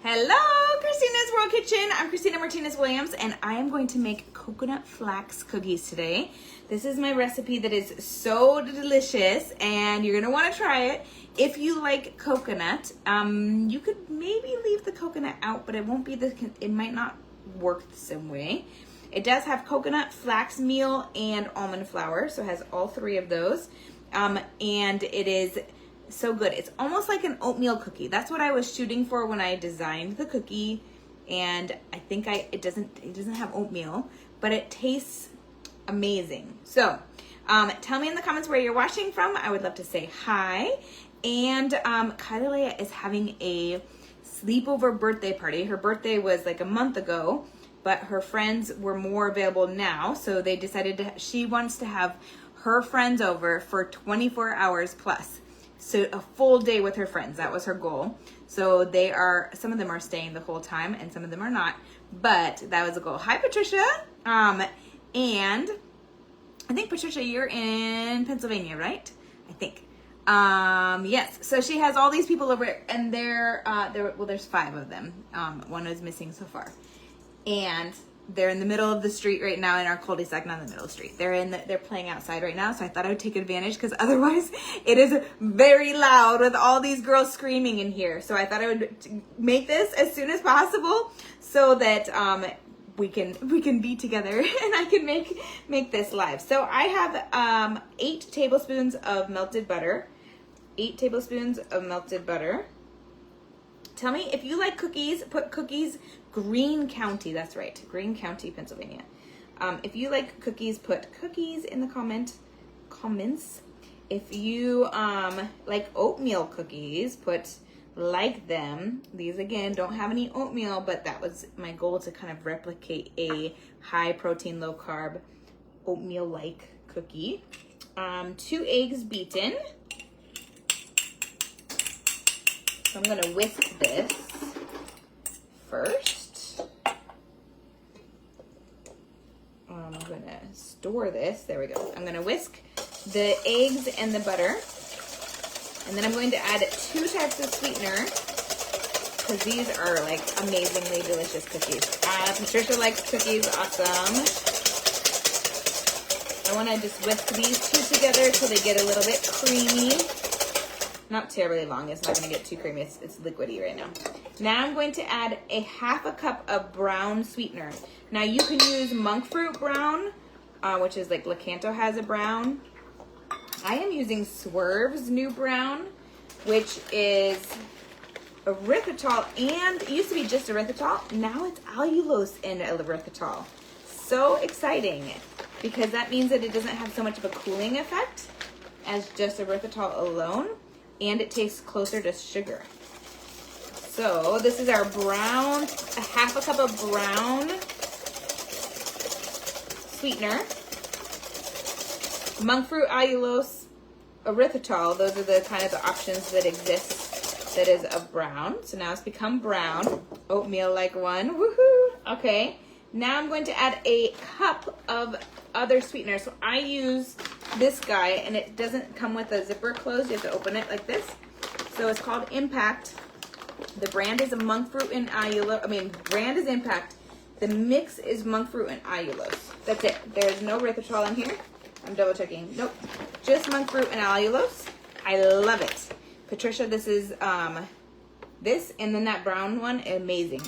Hello, Christina's World Kitchen. I'm Christina Martinez-Williams, and I am going to make coconut flax cookies today. This is my recipe that is so delicious, and you're gonna wanna try it. If you like coconut, you could maybe leave the coconut out, but it won't be it might not work the same way. It does have coconut, flax meal, and almond flour, so it has all three of those. And it is so good. It's almost like an oatmeal cookie. That's what I was shooting for when I designed the cookie. And I think it doesn't have oatmeal, but it tastes amazing. So tell me in the comments where you're watching from. I would love to say hi. And Kylie is having a sleepover birthday party. Her birthday was like a month ago, but her friends were more available now. So they decided she wants to have her friends over for 24 hours plus. So a full day with her friends. That was her goal. So some of them are staying the whole time and some of them are not, but that was a goal. Hi, Patricia. And I think, Patricia, you're in Pennsylvania, right? I think. Yes. So she has all these people over, and there's 5 of them. One is missing so far. And they're in the middle of the street right now in our cul-de-sac, not in the middle of the street. They're playing outside right now, so I thought I would take advantage because otherwise it is very loud with all these girls screaming in here. So I thought I would make this as soon as possible so that we can be together and I can make this live. So I have 8 tablespoons of melted butter. 8 tablespoons of melted butter. Tell me if you like cookies, put cookies, Greene County, that's right, Greene County, Pennsylvania. If you like cookies, put cookies in the comments. If you like oatmeal cookies, put like them. These, again, don't have any oatmeal, but that was my goal, to kind of replicate a high protein, low carb, oatmeal-like cookie. 2 eggs beaten. So I'm gonna whisk this first. I'm gonna store this. There we go. I'm gonna whisk the eggs and the butter. And then I'm going to add 2 types of sweetener, because these are like amazingly delicious cookies. Patricia likes cookies, awesome. I wanna just whisk these 2 together till they get a little bit creamy. Not terribly long, it's not gonna get too creamy, it's liquidy right now. Now I'm going to add a 1/2 cup of brown sweetener. Now you can use monk fruit brown, which is like Lakanto has a brown. I am using Swerve's new brown, which is erythritol, and it used to be just erythritol. Now it's allulose and erythritol. So exciting, because that means that it doesn't have so much of a cooling effect as just erythritol alone. And it tastes closer to sugar. So this is our brown, a 1/2 cup of brown sweetener. Monk fruit, allulose, erythritol, those are the kind of the options that exist that is of brown. So now it's become brown, oatmeal-like one, woohoo. Okay, now I'm going to add a cup of other sweetener. So I use this guy, and it doesn't come with a zipper closed. You have to open it like this. So it's called Impact. The brand is a monk fruit and allulose. Brand is Impact. The mix is monk fruit and allulose. That's it. There's no erythritol in here. I'm double checking. Nope. Just monk fruit and allulose. I love it. Patricia, this is this, and then that brown one, amazing.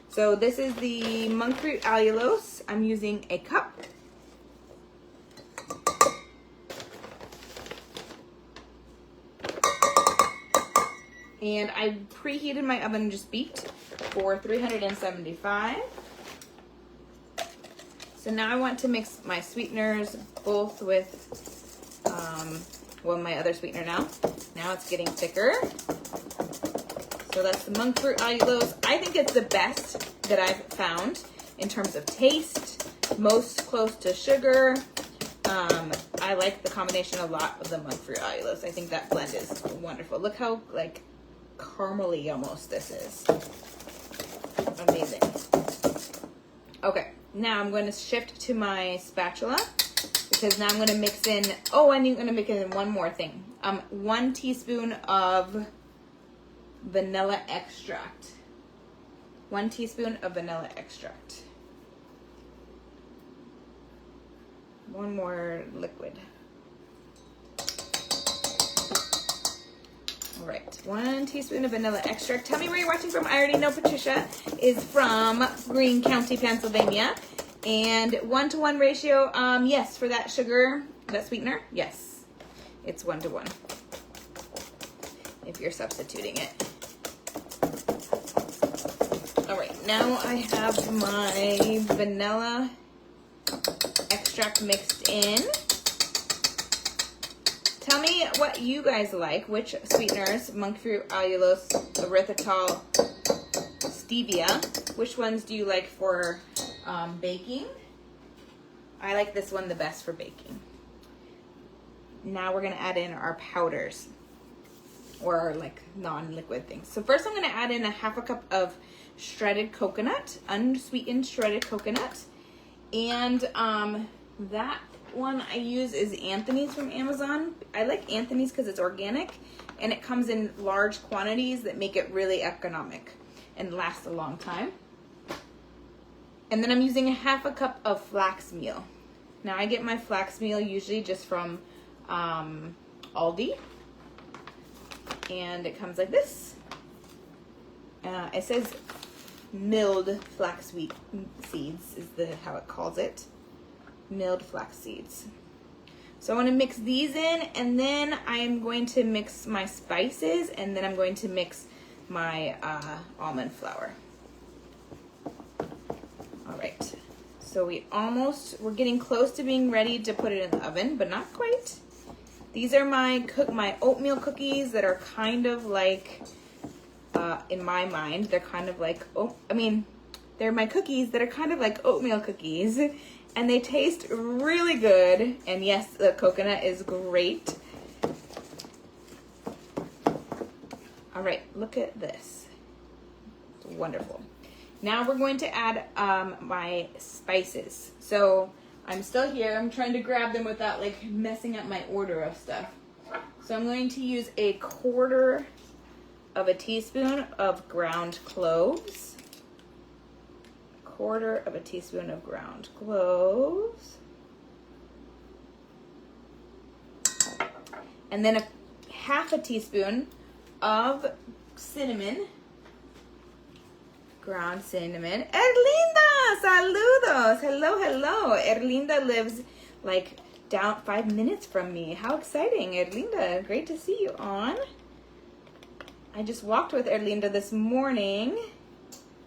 So this is the monk fruit allulose. I'm using a cup. And I preheated my oven, just beeped, for 375. So now I want to mix my sweeteners both with, my other sweetener now. Now it's getting thicker. So that's the monk fruit allulose. I think it's the best that I've found in terms of taste, most close to sugar. I like the combination a lot of the monk fruit allulose. I think that blend is wonderful. Look how like caramely almost this is. Amazing. Okay, now I'm going to shift to my spatula, because now I'm going to mix in, I'm going to mix in one more thing. 1 teaspoon of vanilla extract. 1 teaspoon of vanilla extract. One more liquid. All right, 1 teaspoon of vanilla extract. Tell me where you're watching from. I already know Patricia is from Greene County, Pennsylvania. And 1-to-1 ratio, yes, for that sugar, that sweetener, yes. It's 1-to-1 if you're substituting it. All right, now I have my vanilla extract mixed in. Tell me what you guys like, which sweeteners, monk fruit, allulose, erythritol, stevia, which ones do you like for baking? I like this one the best for baking. Now we're gonna add in our powders, or our like non-liquid things. So first I'm gonna add in a 1/2 cup of shredded coconut, unsweetened shredded coconut. And that one I use is Anthony's from Amazon. I like Anthony's because it's organic and it comes in large quantities that make it really economic and last a long time. And then I'm using a 1/2 cup of flax meal. Now I get my flax meal usually just from Aldi. And it comes like this. It says milled flax seeds is how it calls it. Milled flax seeds. So I want to mix these in, and then I'm going to mix my spices, and then I'm going to mix my almond flour. All right. So we're getting close to being ready to put it in the oven, but not quite. These are my oatmeal cookies that are kind of like, in my mind, they're kind of like, they're my cookies that are kind of like oatmeal cookies, and they taste really good. And yes, the coconut is great. All right, look at this. It's wonderful. Now we're going to add my spices. So I'm still here. I'm trying to grab them without like messing up my order of stuff. So I'm going to use a 1/4 of a teaspoon of ground cloves. 1/4 of a teaspoon of ground cloves. And then 1/2 teaspoon of cinnamon. Ground cinnamon. Erlinda, saludos. Hello, hello. Erlinda lives like down 5 minutes from me. How exciting, Erlinda. Great to see you on. I just walked with Erlinda this morning.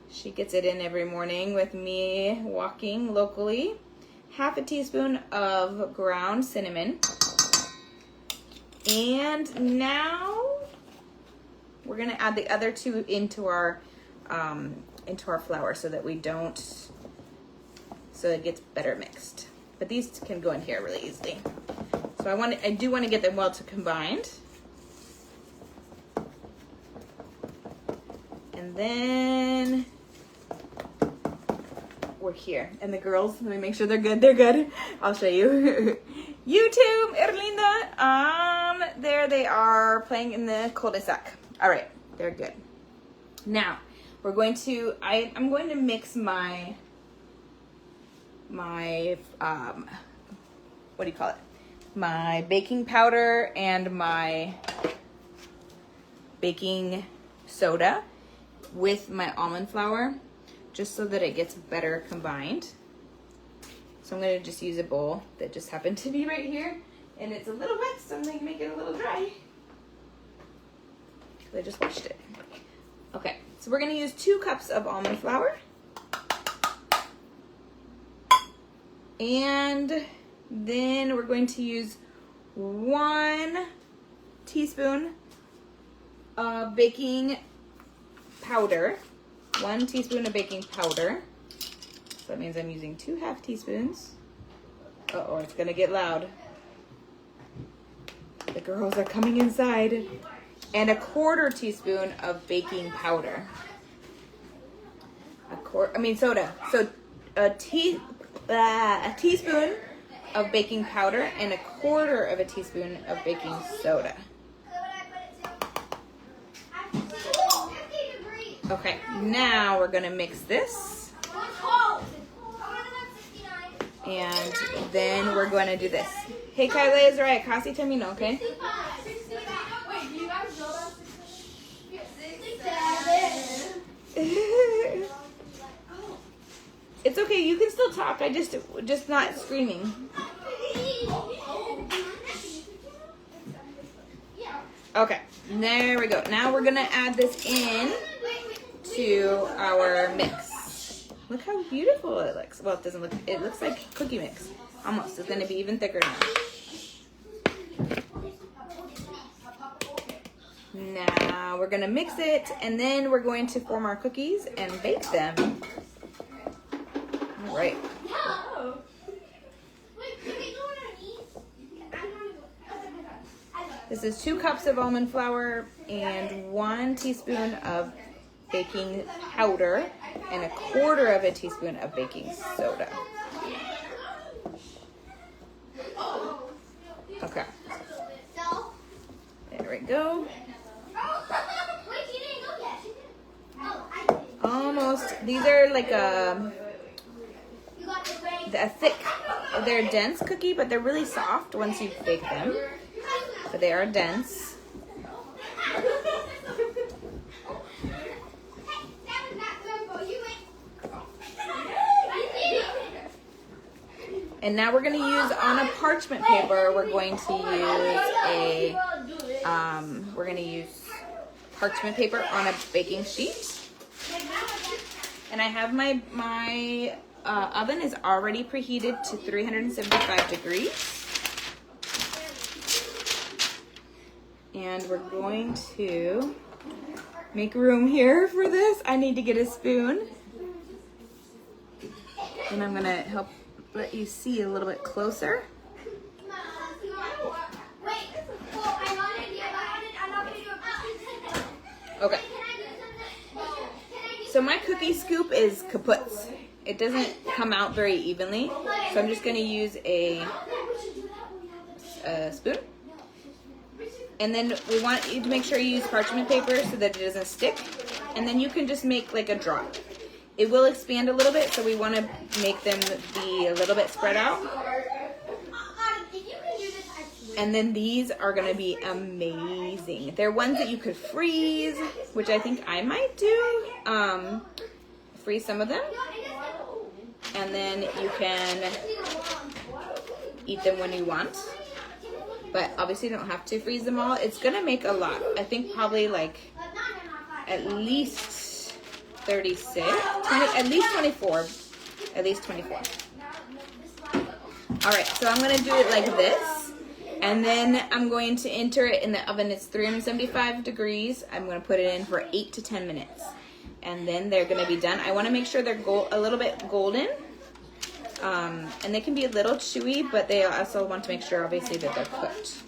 She gets it in every morning with me walking locally. 1/2 teaspoon of ground cinnamon. And now we're gonna add the other 2 into our flour so that so it gets better mixed. But these can go in here really easily. So I do want to get them well combined. And then we're here. And the girls, let me make sure they're good. They're good. I'll show you. YouTube, Erlinda. There they are playing in the cul-de-sac. All right, they're good. Now, I'm going to mix my what do you call it? My baking powder and my baking soda with my almond flour, just so that it gets better combined. So I'm going to just use a bowl that just happened to be right here, and it's a little wet, so I'm going to make it a little dry. I just washed it. Okay, so we're going to use 2 cups of almond flour. And then we're going to use 1 teaspoon of baking powder. 1 teaspoon of baking powder. So that means I'm using 2 1/2 teaspoons. Uh-oh, it's going to get loud. The girls are coming inside. And a 1/4 teaspoon of baking powder. Soda. So a teaspoon of baking powder and a 1/4 of a teaspoon of baking soda. Okay, now we're gonna mix this. And then we're going to do this. Hey, Kyla is right. Cassie, tell me no, okay? It's okay. You can still talk. I just not screaming. Okay, there we go. Now we're gonna add this in to our mix. Look how beautiful it looks. Well, it doesn't look, it looks like cookie mix. Almost. It's going to be even thicker now. Now we're going to mix it, and then we're going to form our cookies and bake them. All right. This is 2 cups of almond flour and 1 teaspoon of baking powder and 1/4 of a teaspoon of baking soda. Okay. There we go. Almost. These are like a thick, they're a dense cookie, but they're really soft once you bake them. But they are dense. And now we're going to use on a parchment paper, we're going to use parchment paper on a baking sheet. And I have my oven is already preheated to 375 degrees. And we're going to make room here for this. I need to get a spoon. And I'm going to help let you see a little bit closer. Okay. So my cookie scoop is kaputz. It doesn't come out very evenly. So I'm just going to use a spoon. And then we want you to make sure you use parchment paper so that it doesn't stick. And then you can just make like a drop. It will expand a little bit, so we want to make them be a little bit spread out. And then these are going to be amazing. They're ones that you could freeze, which I think I might do. Freeze some of them. And then you can eat them when you want. But obviously you don't have to freeze them all. It's going to make a lot. I think probably like at least 36, 20, at least 24. At least 24. All right, so I'm going to do it like this. And then I'm going to enter it in the oven. It's 375 degrees. I'm going to put it in for 8 to 10 minutes. And then they're going to be done. I want to make sure they're a little bit golden. And they can be a little chewy, but they also want to make sure, obviously, that they're cooked.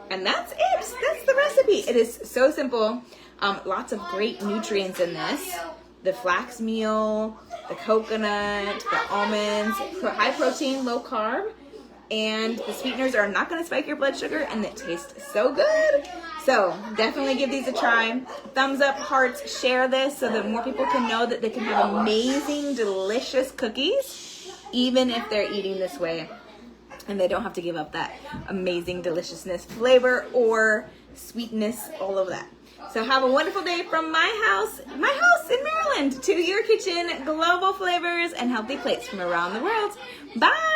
And that's it. That's the recipe. It is so simple. Lots of great nutrients in this. The flax meal, the coconut, the almonds, high protein, low carb. And the sweeteners are not going to spike your blood sugar, and it tastes so good. So definitely give these a try. Thumbs up, hearts, share this so that more people can know that they can have amazing, delicious cookies, even if they're eating this way. And they don't have to give up that amazing deliciousness, flavor, or sweetness, all of that. So have a wonderful day from my house in Maryland, to your kitchen, global flavors and healthy plates from around the world. Bye.